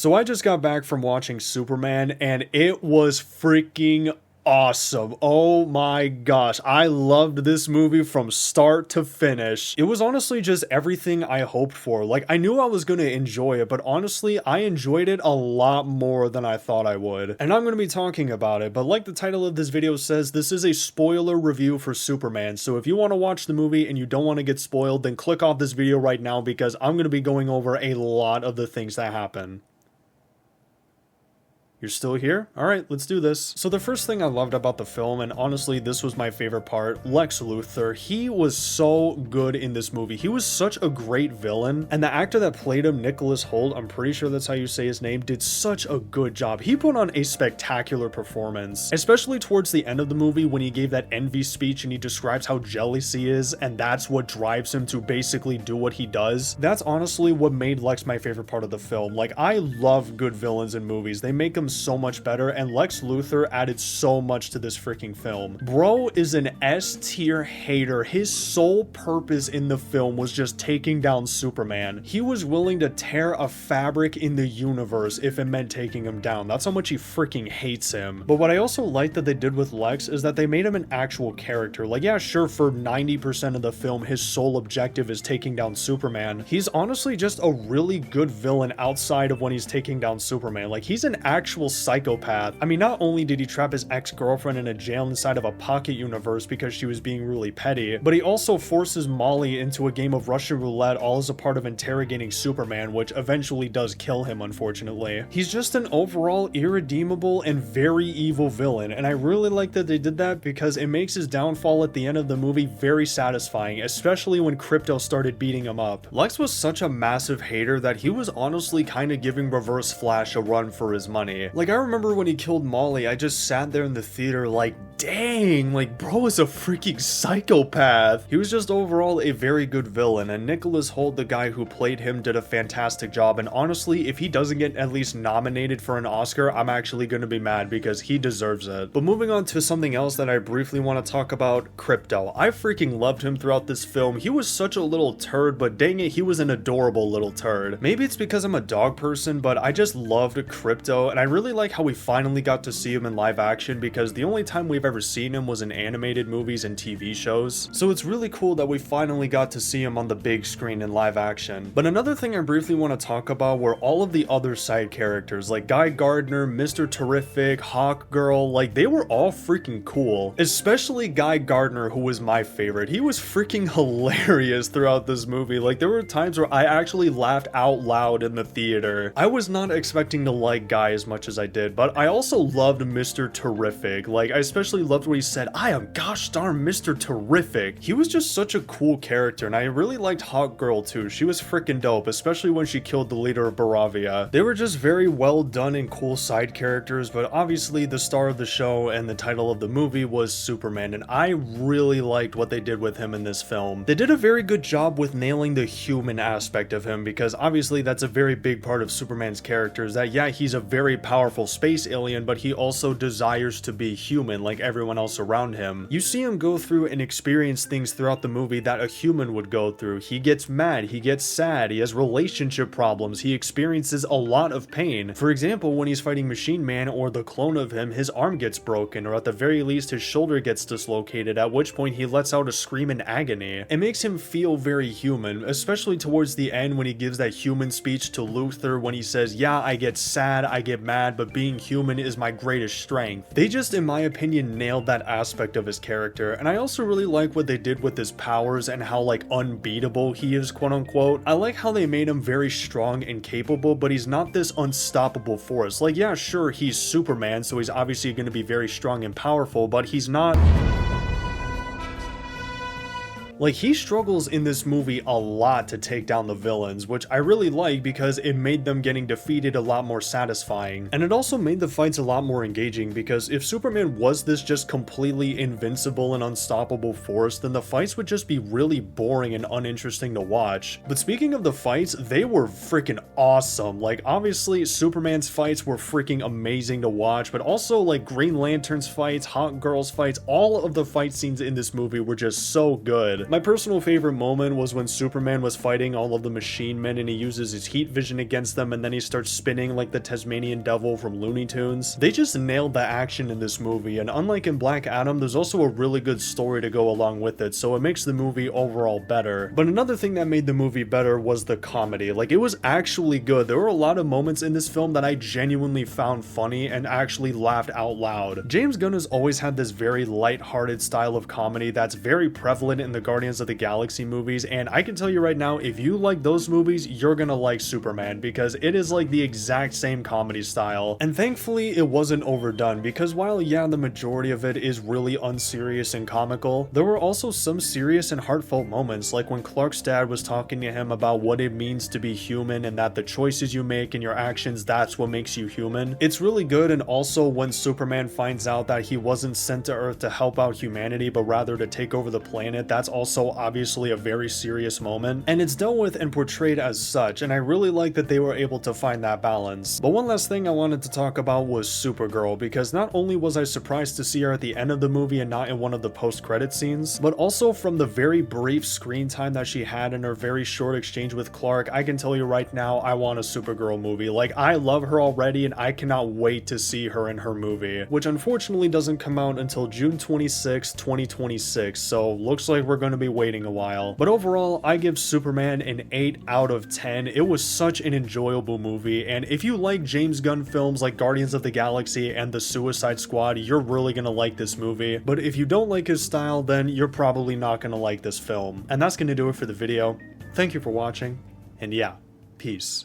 So I just got back from watching Superman and it was freaking awesome. Oh my gosh. I loved this movie from start to finish. It was honestly just everything I hoped for. Like, I knew I was going to enjoy it, but honestly, I enjoyed it a lot more than I thought I would. And I'm going to be talking about it, but like the title of this video says, this is a spoiler review for Superman. So if you want to watch the movie and you don't want to get spoiled, then click off this video right now because I'm going to be going over a lot of the things that happen. You're still here? Alright, let's do this. So the first thing I loved about the film, and honestly this was my favorite part, Lex Luthor. He was so good in this movie. He was such a great villain, and the actor that played him, Nicholas Hoult, I'm pretty sure that's how you say his name, did such a good job. He put on a spectacular performance, especially towards the end of the movie when he gave that envy speech and he describes how jealous he is, and that's what drives him to basically do what he does. That's honestly what made Lex my favorite part of the film. Like, I love good villains in movies. They make them so much better, and Lex Luthor added so much to this freaking film. Bro is an S-tier hater. His sole purpose in the film was just taking down Superman. He was willing to tear a fabric in the universe if it meant taking him down. That's how much he freaking hates him. But what I also like that they did with Lex is that they made him an actual character. Like, yeah, sure, for 90% of the film, his sole objective is taking down Superman. He's honestly just a really good villain outside of when he's taking down Superman. Like, he's an actual psychopath. I mean, not only did he trap his ex-girlfriend in a jail inside of a pocket universe because she was being really petty, but he also forces Molly into a game of Russian roulette, all as a part of interrogating Superman, which eventually does kill him, unfortunately. He's just an overall irredeemable and very evil villain, and I really like that they did that because it makes his downfall at the end of the movie very satisfying, especially when Krypto started beating him up. Lex was such a massive hater that he was honestly kind of giving Reverse Flash a run for his money. Like, I remember when he killed Molly, I just sat there in the theater like, dang, like, bro is a freaking psychopath. He was just overall a very good villain, and Nicholas Hoult, the guy who played him, did a fantastic job, and honestly, if he doesn't get at least nominated for an Oscar, I'm actually going to be mad because he deserves it. But moving on to something else that I briefly want to talk about, Krypto. I freaking loved him throughout this film. He was such a little turd, but dang it, he was an adorable little turd. Maybe it's because I'm a dog person, but I just loved Krypto, and I really like how we finally got to see him in live action because the only time we've ever seen him was in animated movies and TV shows. So it's really cool that we finally got to see him on the big screen in live action. But another thing I briefly want to talk about were all of the other side characters like Guy Gardner, Mr. Terrific, Hawkgirl. Like, they were all freaking cool. Especially Guy Gardner, who was my favorite. He was freaking hilarious throughout this movie. Like, there were times where I actually laughed out loud in the theater. I was not expecting to like Guy as much as I did, but I also loved Mr. Terrific. Like, I especially loved what he said, I am gosh darn Mr. Terrific. He was just such a cool character, and I really liked Hawkgirl too. She was freaking dope, especially when she killed the leader of Baravia. They were just very well done and cool side characters, but obviously the star of the show and the title of the movie was Superman, and I really liked what they did with him in this film. They did a very good job with nailing the human aspect of him, because obviously that's a very big part of Superman's character, is that yeah, he's a very powerful space alien, but he also desires to be human like everyone else around him. You see him go through and experience things throughout the movie that a human would go through. He gets mad, he gets sad, he has relationship problems, he experiences a lot of pain. For example, when he's fighting Machine Man or the clone of him, his arm gets broken, or at the very least his shoulder gets dislocated, at which point he lets out a scream in agony. It makes him feel very human, especially towards the end when he gives that human speech to Luthor when he says, yeah, I get sad, I get mad, but being human is my greatest strength. They just, in my opinion, nailed that aspect of his character, and I also really like what they did with his powers and how like unbeatable he is, quote unquote. I like how they made him very strong and capable, but he's not this unstoppable force. Like, yeah, sure, he's Superman, so he's obviously going to be very strong and powerful, but he's not... Like, he struggles in this movie a lot to take down the villains, which I really like because it made them getting defeated a lot more satisfying. And it also made the fights a lot more engaging, because if Superman was this just completely invincible and unstoppable force, then the fights would just be really boring and uninteresting to watch. But speaking of the fights, they were freaking awesome. Like, obviously, Superman's fights were freaking amazing to watch, but also, like, Green Lantern's fights, Hawkgirl's fights, all of the fight scenes in this movie were just so good. My personal favorite moment was when Superman was fighting all of the machine men and he uses his heat vision against them and then he starts spinning like the Tasmanian Devil from Looney Tunes. They just nailed the action in this movie, and unlike in Black Adam, there's also a really good story to go along with it, so it makes the movie overall better. But another thing that made the movie better was the comedy. Like, it was actually good. There were a lot of moments in this film that I genuinely found funny and actually laughed out loud. James Gunn has always had this very light-hearted style of comedy that's very prevalent in the Guardians of the Galaxy movies, and I can tell you right now, if you like those movies, you're gonna like Superman, because it is like the exact same comedy style. And thankfully, it wasn't overdone, because while yeah, the majority of it is really unserious and comical, there were also some serious and heartfelt moments, like when Clark's dad was talking to him about what it means to be human and that the choices you make and your actions, that's what makes you human. It's really good. And also when Superman finds out that he wasn't sent to Earth to help out humanity, but rather to take over the planet, that's also obviously a very serious moment, and it's dealt with and portrayed as such, and I really like that they were able to find that balance. But one last thing I wanted to talk about was Supergirl, because not only was I surprised to see her at the end of the movie and not in one of the post-credit scenes, but also from the very brief screen time that she had in her very short exchange with Clark, I can tell you right now, I want a Supergirl movie. Like, I love her already and I cannot wait to see her in her movie, which unfortunately doesn't come out until June 26, 2026, so looks like we're going to be waiting a while. But overall, I give Superman an 8 out of 10. It was such an enjoyable movie, and if you like James Gunn films like Guardians of the Galaxy and The Suicide Squad, you're really gonna like this movie. But if you don't like his style, then you're probably not gonna like this film. And that's gonna do it for the video. Thank you for watching, and yeah, peace.